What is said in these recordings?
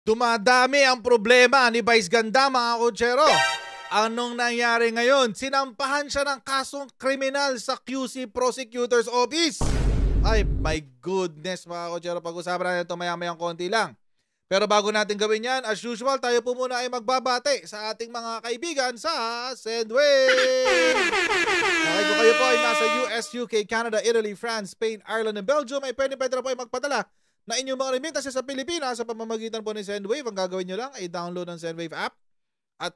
Dumadami ang problema ni Vice Ganda, mga kotsero. Anong nangyari ngayon? Sinampahan siya ng kasong kriminal sa QC Prosecutor's Office. Ay, my goodness, mga kotsero. Pag-usapan natin ito maya-mayang konti lang. Pero bago natin gawin yan, as usual, tayo po muna ay magbabate sa ating mga kaibigan sa Sendwave. Okay, kung kayo po ay nasa US, UK, Canada, Italy, France, Spain, Ireland, and Belgium, ay pwede na po ay magpadala na inyong mga remittances sa Pilipinas sa pamamagitan po ni Sendwave. Ang gagawin nyo lang ay download ng Sendwave app at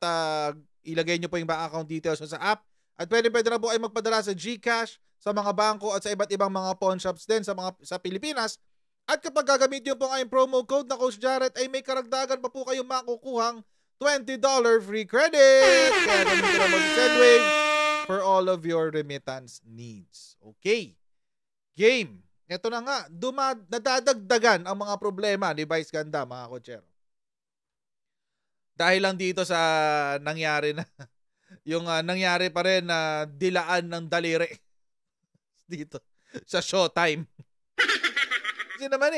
ilagay nyo po yung bank account details sa app. At pwede na po ay magpadala sa GCash, sa mga bangko at sa iba't ibang mga pawn shops din sa Pilipinas. At kapag gagamit nyo po ang promo code na Coach Jarrett, ay may karagdagan pa po kayong makukuhang $20 free credit. Kaya gamitin na mo si Sendwave for all of your remittance needs. Okay. Game. Ito na nga, nadadagdagan ang mga problema ni Vice Ganda, mga kotsero. Dahil lang dito sa nangyari na, yung nangyari pa rin na dilaan ng daliri dito sa Showtime. Kasi naman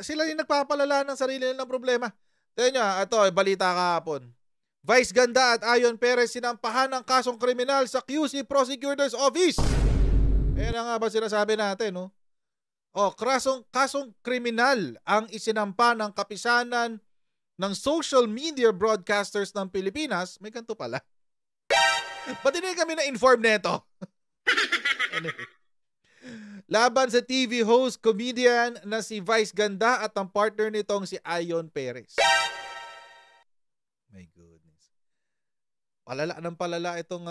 sila yung nagpapalala ng sarili nilang problema. Tignan nyo, ito, balita kahapon. Vice Ganda at Ayon Perez sinampahan ng kasong kriminal sa QC Prosecutor's Office. Ayan na nga ba sinasabi natin, no? Kasong kriminal ang isinampa ng kapisanan ng social media broadcasters ng Pilipinas. May ganito pala. Ba't hindi kami na-inform neto? Anyway. Laban sa TV host, comedian na si Vice Ganda at ang partner nitong si Ayon Perez. My goodness. Palala itong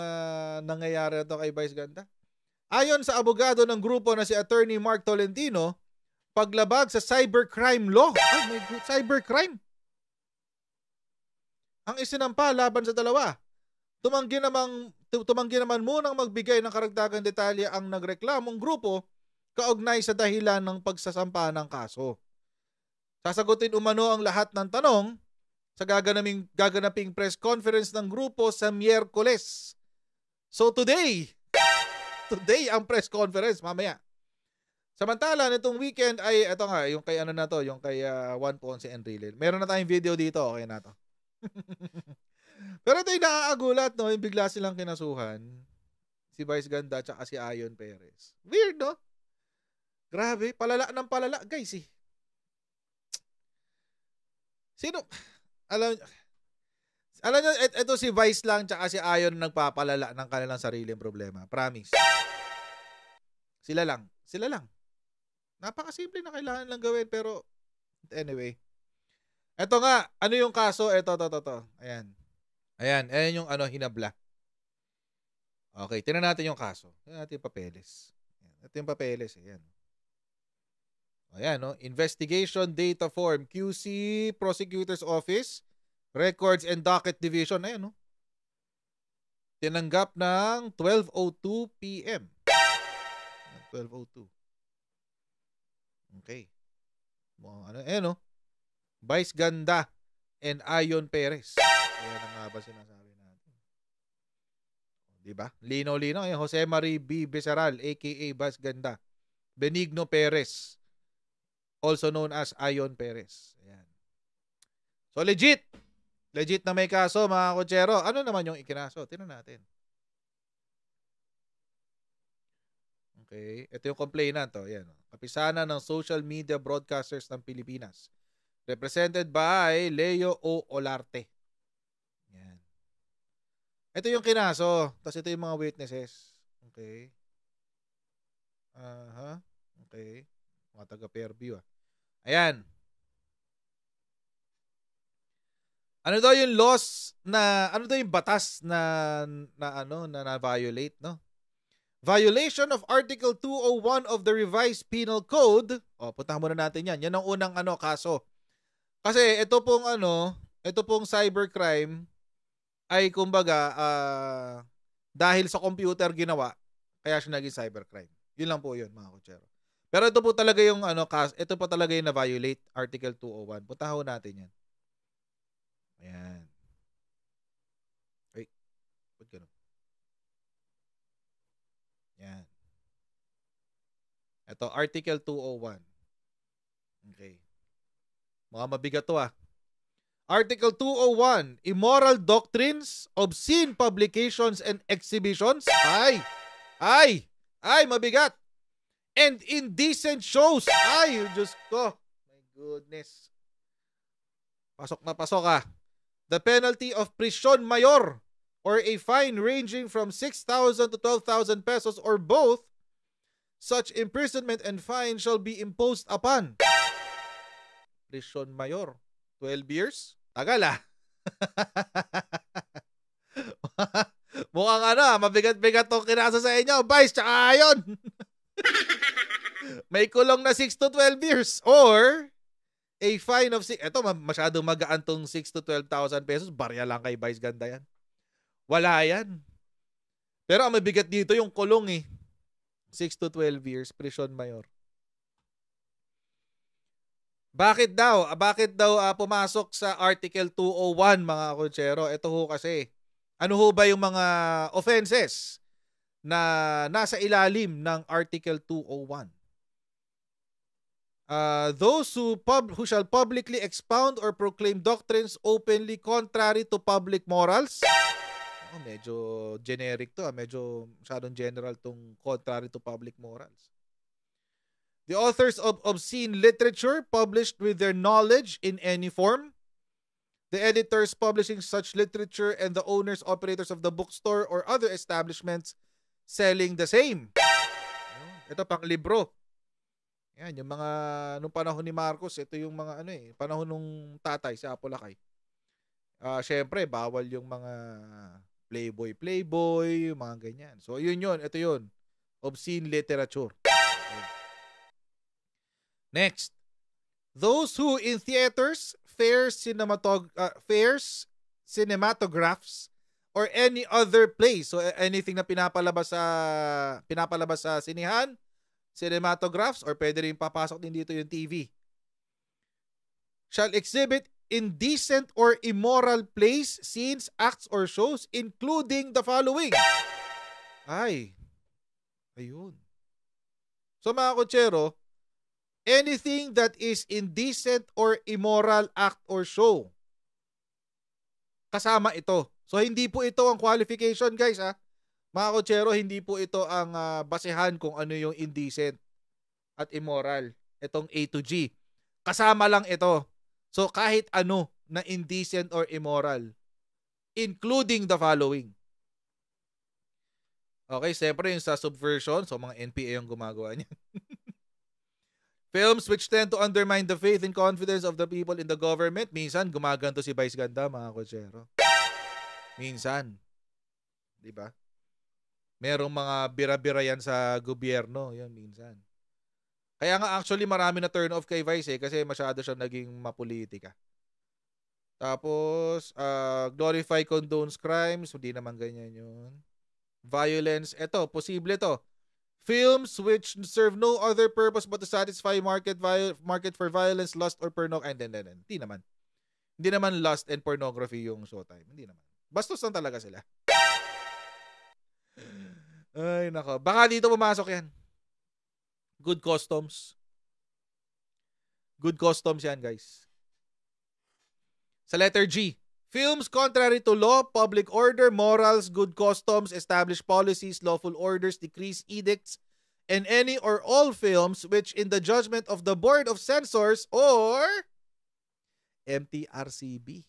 nangyayari ito kay Vice Ganda. Ayon sa abogado ng grupo na si Attorney Mark Tolentino, paglabag sa cybercrime law. Ay, my God, cybercrime. Ang isinampa laban sa dalawa. Tumanggi naman munang magbigay ng karagdagang detalye ang nagreklamong grupo kaugnay sa dahilan ng pagsasampa ng kaso. Sasagutin umano ang lahat ng tanong sa gaganaping press conference ng grupo sa Miyerkules. So today ang press conference mamaya. Samantala, nitong weekend ay ito nga, yung kay yung kay Juan Ponce Enrile. Meron na tayong video dito, okay na to. Pero ito yung nakakagulat, no? Yung bigla silang kinasuhan. Si Vice Ganda at si Ayon Perez. Weird, no? Grabe, palala ng palala, guys, eh. Sino? Alam nyo, ito si Vice lang at si Ayon nagpapalala ng kanilang sariling problema. Promise. Sila lang. Napakasimple na kailangan lang gawin, pero anyway. Ito nga, ano yung kaso? Ito. Ayan yung hinabla. Okay, tingnan natin yung kaso. Tingnan natin yung papeles. Ito yung papeles, ayan. Ayan, no? Investigation Data Form, QC Prosecutor's Office, Records and Docket Division. Ayan, no? Tinanggap ng 12:02 p.m. 12:02. Okay. Ayan, no? Vice Ganda and Ayon Perez. Ayan ang nga ba sinasabi natin. Diba? Lino-lino. Ayan, Jose Marie B. Besaral, aka Vice Ganda. Benigno Perez, also known as Ayon Perez. Ayan. So legit na may kaso, mga kotsero. Ano naman yung ikinaso? Tingnan natin. Okay. Ito yung complainant. Ayan. Kapisanan ng social media broadcasters ng Pilipinas. Represented by Leo O. Olarte. Ayan. Ito yung kinaso. Tapos ito yung mga witnesses. Okay. Okay. Mga taga-Fairview. Ayan. Ano daw yung laws na, ano daw yung batas na violate, no? Violation of Article 201 of the Revised Penal Code. Puntahan muna natin yan. Yan ang unang kaso. Kasi ito pong cybercrime ay kumbaga dahil sa computer ginawa, kaya siya naging cybercrime. Yun lang po yun, mga kotsero. Pero ito po talaga yung ito po talaga yung na-violate Article 201. Puntahan natin yan. Ayan. Wait. Ba't ganun? Yan. Ito, Article 201. Okay. Mga mabigat to . Article 201, immoral doctrines, obscene publications and exhibitions. Ay, mabigat. And indecent shows. Ay, Diyos ko. My goodness. Pasok na pasok ah. The penalty of prison mayor or a fine ranging from 6,000 to 12,000 pesos or both, such imprisonment and fine shall be imposed upon. Prison mayor. 12 years? Tagal ah. Mukhang mabigat-bigat tong kinasa sa inyo. Vice, tsaka yun. May kulong na 6 to 12 years or a fine of ito masyadong magaan tong 6 to 12,000 pesos. Barya lang kay Vice Ganda yan. Wala yan. Pero ang mabigat dito yung kulong eh. 6 to 12 years, prison mayor. Bakit daw pumasok sa Article 201 mga konsyero? Ito ho kasi. Ano ho ba yung mga offenses na nasa ilalim ng Article 201? Those who shall publicly expound or proclaim doctrines openly contrary to public morals. Medyo generic to. Medyo masyadong general tong contrary to public morals. The authors of obscene literature published with their knowledge in any form. The editors publishing such literature and the owners, operators of the bookstore or other establishments selling the same. Ito pang libro. Yan, yung mga nung panahon ni Marcos, ito yung mga panahon nung tatay sa Apolacay. Syempre, bawal yung mga playboy, yung mga ganyan. So, ito yun. Obscene literature. Next, those who in theaters, fairs, cinematographs, or any other place, so anything na pinapalabas sa sinihan, cinematographs, or pwede rin papasok din dito yung TV, shall exhibit indecent or immoral plays, scenes, acts, or shows, including the following. Ayun. So mga kotsero, anything that is indecent or immoral act or show, kasama ito. So hindi po ito ang qualification guys ha. Mga kotsero, hindi po ito ang basehan kung ano yung indecent at immoral. Itong A to G. Kasama lang ito. So kahit ano na indecent or immoral, including the following. Okay, siyempre yung sa subversion, so mga NPA yung gumagawa niyan. Films which tend to undermine the faith and confidence of the people in the government. Minsan, gumaganto si Vice Ganda, mga kotsero. Minsan. Diba? Merong mga bira-bira yan sa gobyerno. Yan, minsan. Kaya nga actually marami na turn off kay Vice kasi masyado siyang naging mapolitika. Tapos, glorify condones crimes. Hindi naman ganyan yun. Violence. Ito, posible to. Films which serve no other purpose but to satisfy market for violence, lust, or pornography. Hindi naman. Hindi naman lust and pornography yung Showtime. Hindi naman. Bastos lang talaga sila. Ay, nako. Baka dito pumasok yan. Good customs. Good customs yan, guys. Sa letter G. Films contrary to law, public order, morals, good customs, established policies, lawful orders, decrees, edicts, and any or all films which in the judgment of the Board of Censors or MTRCB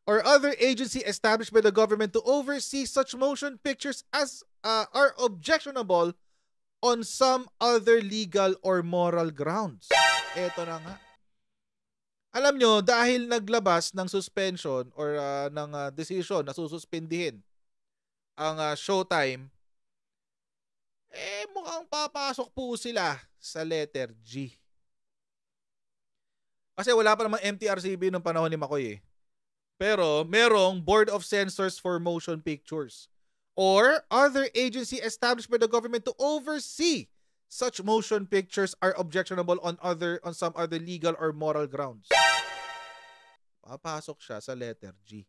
or other agency established by the government to oversee such motion pictures as are objectionable on some other legal or moral grounds. Eto na nga. Alam nyo, dahil naglabas ng suspension or ng decision na sususpindihin ang Showtime, mukhang papasok po sila sa letter G. Kasi wala pa namang MTRCB nung panahon ni Makoy eh. Pero merong Board of Censors for Motion Pictures or other agency established by the government to oversee such motion pictures are objectionable on some other legal or moral grounds. Papasok siya sa letter G.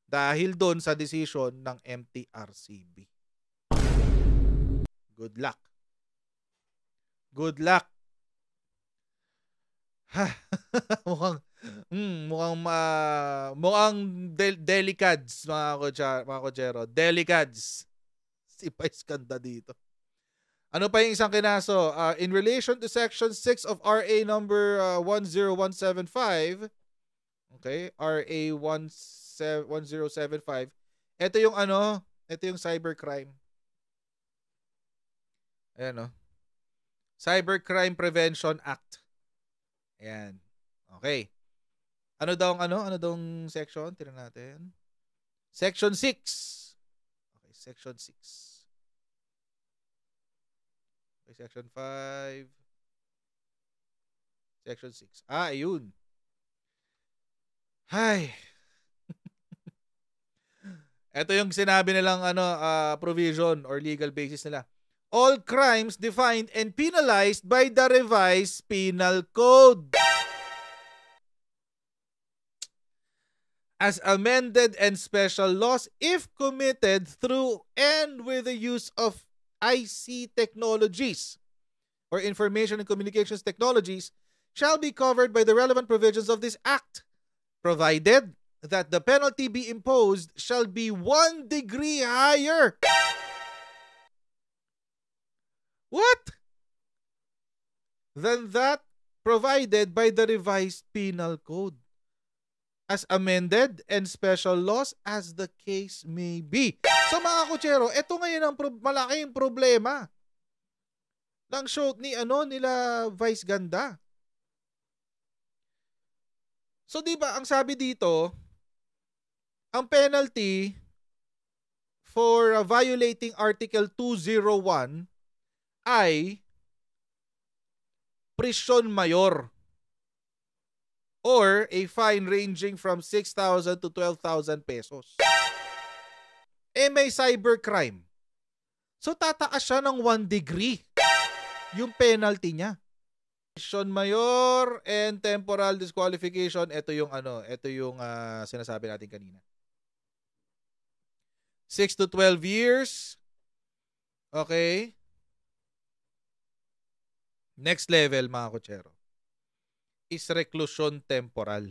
Dahil doon sa decision ng MTRCB. Good luck. Good luck. mukhang delicads, mga kochero. Delicads. Si Vice ganda dito. Ano pa yung isang kinaso? In relation to Section 6 of RA number 10175, okay, RA 1075, ito yung ito yung cybercrime. Ayan, Cybercrime Prevention Act. Ayan. Okay. Ano daw ang section? Tingnan natin. Section 6. Okay, Section 6. Okay, Section 5. Section 6. Ayun. Hay. Ito yung sinabi nilang provision or legal basis nila. All crimes defined and penalized by the revised penal code, as amended and special laws if committed through and with the use of IC technologies or information and communications technologies, shall be covered by the relevant provisions of this act, provided that the penalty be imposed shall be 1 degree higher. What? Than that provided by the revised penal code, as amended and special laws as the case may be. So mga kochero, ito ngayon ang malaking problema ng show nila Vice Ganda. So di ba ang sabi dito, ang penalty for violating Article 201 ay prison mayor or a fine ranging from 6,000 to 12,000 pesos. May cybercrime. So tataas siya ng 1 degree yung penalty niya. Prison mayor and temporal disqualification, ito yung sinasabi natin kanina. 6 to 12 years. Okay. Next level, mga kochero, is reclusion temporal.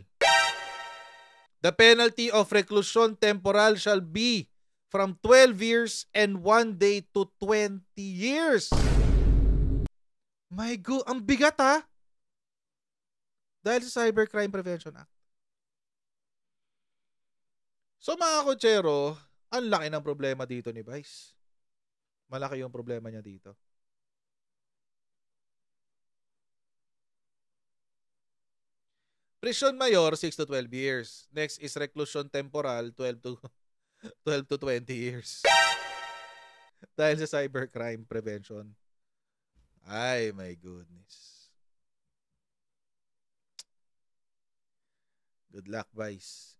The penalty of reclusion temporal shall be from 12 years and 1 day to 20 years. My God, ang bigat dahil sa Cybercrime Prevention Act. So mga kochero, ang laki ng problema dito ni Vice. Malaki yung problema niya dito. Prison mayor, 6 to 12 years. Next is reclusion temporal, 12 to 20 years. Dahil sa cybercrime prevention. Ay, my goodness. Good luck, Vice.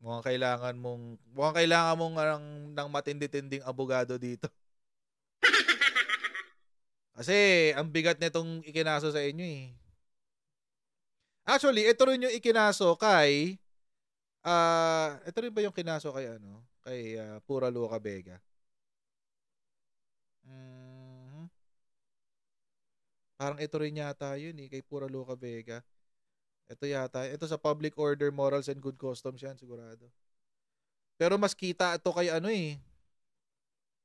Mukhang kailangan mong ng matindi-tinding abogado dito. Kasi ang bigat nitong ikinaso sa inyo eh. Actually, ito rin yung ikinaso kay ito rin ba yung kinaso kay kay Pura Luca Vega? Parang ito rin yata yun kay Pura Luca Vega. Ito yata, ito sa Public Order, Morals and Good Customs yan sigurado. Pero mas kita ito kay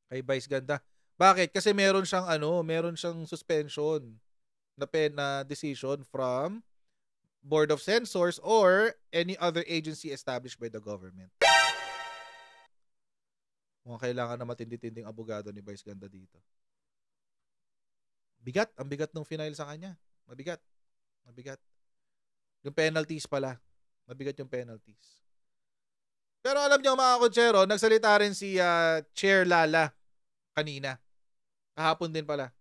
kay Vice Ganda. Bakit? Kasi meron siyang suspension na decision from Board of Censors or any other agency established by the government. Mukhang kailangan na matindi-tinding abogado ni Vice Ganda dito. Bigat, ang bigat ng final sa kanya. Mabigat. Yung penalties pala. Mabigat yung penalties. Pero alam niyo mga kochero, nagsalita rin si Chair Lala kanina. Kahapon din pala.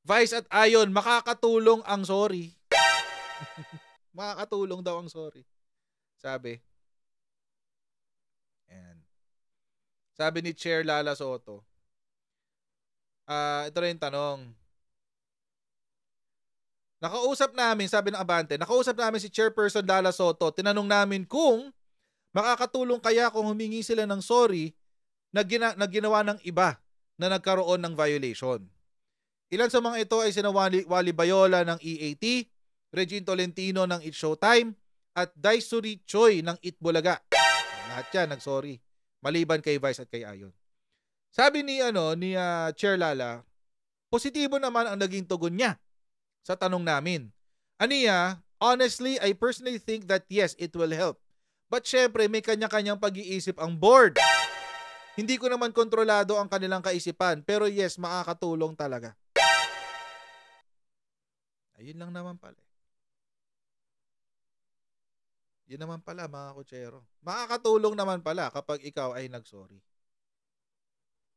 Vice at Ayon, makakatulong ang sorry. Makakatulong daw ang sorry. Sabi. Ayan. Sabi ni Chair Lala Soto. Ito rin yung tanong. Sabi ng Abante, nakausap namin si Chairperson Lala Soto. Tinanong namin kung makakatulong kaya kung humingi sila ng sorry na ginawa ng iba na nagkaroon ng violation. Ilan sa mga ito ay sina Wally Bayola ng EAT, Regine Tolentino ng It's Showtime, at Daisuri Choi ng Itbulaga. Lahat yan, nagsorry. Maliban kay Vice at kay Ayon. Sabi ni Chair Lala, positibo naman ang naging tugon niya sa tanong namin. Aniya, honestly, I personally think that yes, it will help. But syempre, may kanya-kanyang pag-iisip ang board. Hindi ko naman kontrolado ang kanilang kaisipan, pero yes, makakatulong talaga. Ayun lang naman pala. Yun naman pala, mga kutsero. Makakatulong naman pala kapag ikaw ay nagsorry.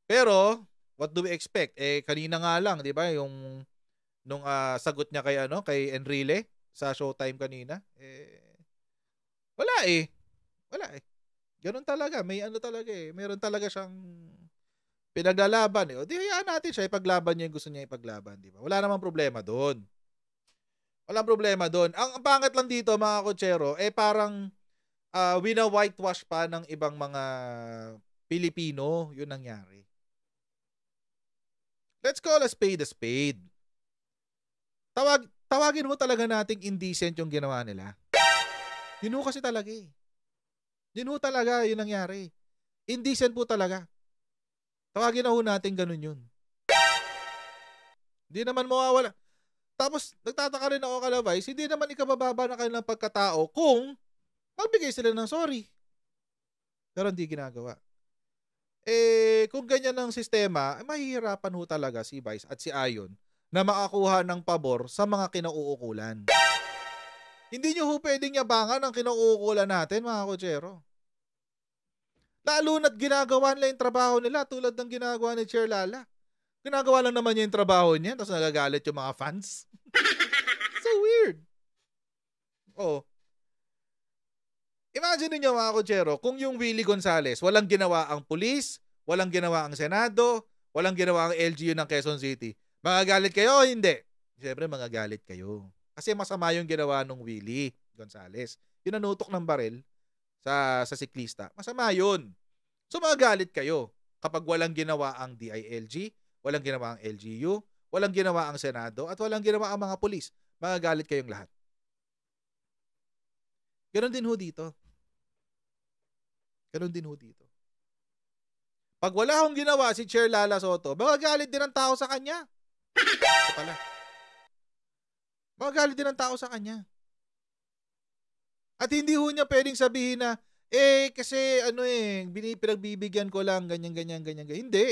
Pero, what do we expect? Kanina nga lang, di ba, nung sagot niya kay Enrile sa Showtime kanina, wala eh. Ganun talaga, may talaga eh. Meron talaga siyang pinaglalaban eh. O di hayaan natin siya, ipaglaban niya yung gusto niya ipaglaban, di ba? Wala namang problema doon. Walang problema doon. Ang pangit lang dito, mga kutsero, parang wina-whitewash pa ng ibang mga Pilipino, yun nangyari. Let's call a spade a spade. Tawagin mo talaga nating indecent yung ginawa nila. Yun ho kasi talaga eh. Yun ho talaga yung nangyari. Indecent po talaga. Tawagin na ho natin ganun yun. Hindi naman mawawala. Tapos, nagtataka rin ako kalabais, hindi naman ikabababa na kanilang pagkatao kung magbigay sila ng sorry. Pero hindi ginagawa. Kung ganyan ang sistema, mahihirapan ho talaga si Vice at si Ayon na makakuha ng pabor sa mga kinauukulan. Hindi nyo ho pwedeng yabangan ang kinauukulan natin, mga kutsero. Lalo na't ginagawa nila yung trabaho nila tulad ng ginagawa ni Chair Lala. Ginagawa lang naman niya yung trabaho niya tapos nagagalit yung mga fans. So weird. Oh. Imagine niyo mga kutsero, kung yung Willie Gonzales, walang ginawa ang pulis, walang ginawa ang Senado, walang ginawa ang LGU ng Quezon City. Magagalit kayo o hindi? Siyempre magagalit kayo. Kasi masama yung ginawa ng Willie Gonzales. Yung nanutok ng baril sa siklista. Masama yun. So magagalit kayo kapag walang ginawa ang DILG, walang ginawa ang LGU, walang ginawa ang Senado, at walang ginawa ang mga pulis. Magagalit kayong lahat. Ganon din ho dito. Ganon din ho dito. Pag wala akong ginawa si Chair Lala Soto, magagalit din ang tao sa kanya. Ito pala. Magagalit din ang tao sa kanya. At hindi ho niya pwedeng sabihin na, kasi pinagbibigyan ko lang, ganyan. Hindi.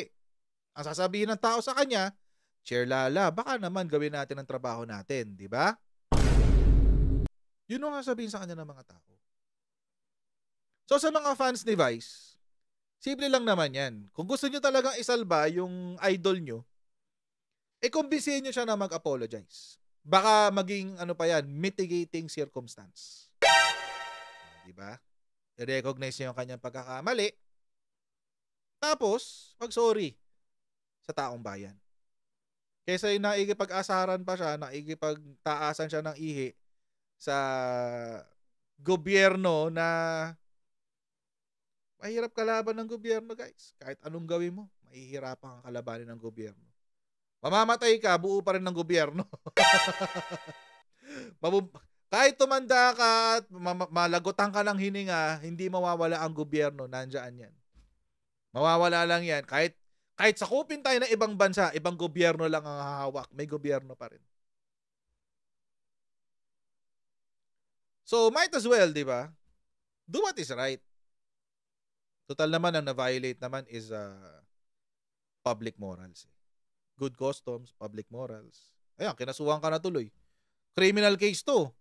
Ang sasabihin ng tao sa kanya, Chair Lala, baka naman gawin natin ang trabaho natin, di ba? Yun ang sasabihin sa kanya ng mga tao. So sa mga fans ni Vice, simple lang naman yan. Kung gusto nyo talagang isalba yung idol nyo, kumbinsihin nyo siya na mag-apologize. Baka maging, mitigating circumstance. Diba? I-recognize niya yung kanyang pagkakamali. Tapos, mag-sorry sa taong bayan. Kaysa yung naikipag-asaran pa siya, naikipagtaasan siya ng ihi sa gobyerno na mahirap kalaban ng gobyerno, guys. Kahit anong gawin mo, mahihirapan kang kalabanin ng gobyerno. Mamamatay ka, buo pa rin ng gobyerno. Kahit tumanda ka at malagutan ka ng hininga, hindi mawawala ang gobyerno. Nandyan yan. Mawawala lang yan. Kahit sakupin tayo ng ibang bansa, ibang gobyerno lang ang hahawak. May gobyerno pa rin. So, might as well, di ba? Do what is right. Total naman, ang na-violate naman is public morals. Good customs, public morals. Ayan, kinasuhan ka na tuloy. Criminal case to.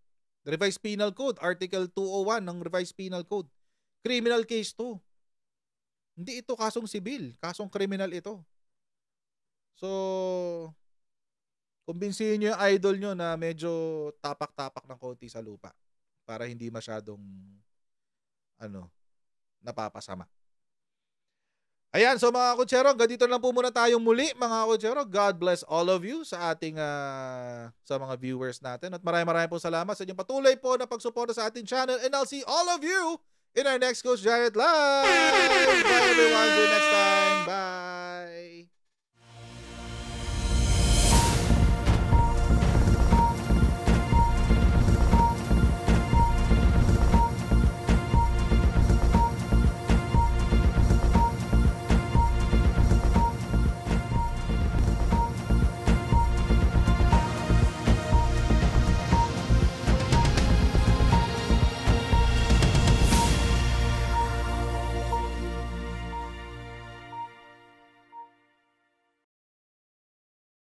The Revised Penal Code, Article 201 ng Revised Penal Code. Criminal case to. Hindi ito kasong sibil, kasong criminal ito. So, kumbinsihin nyo yung idol nyo na medyo tapak-tapak ng konti sa lupa para hindi masyadong napapasama. Ayan, so mga kutsero, ganito lang po muna tayong muli, mga kutsero. God bless all of you sa ating sa mga viewers natin. At maraming po salamat sa inyong patuloy po na pagsuporta sa ating channel. And I'll see all of you in our next Coach Giant Live. Bye everyone. See you next time. Bye.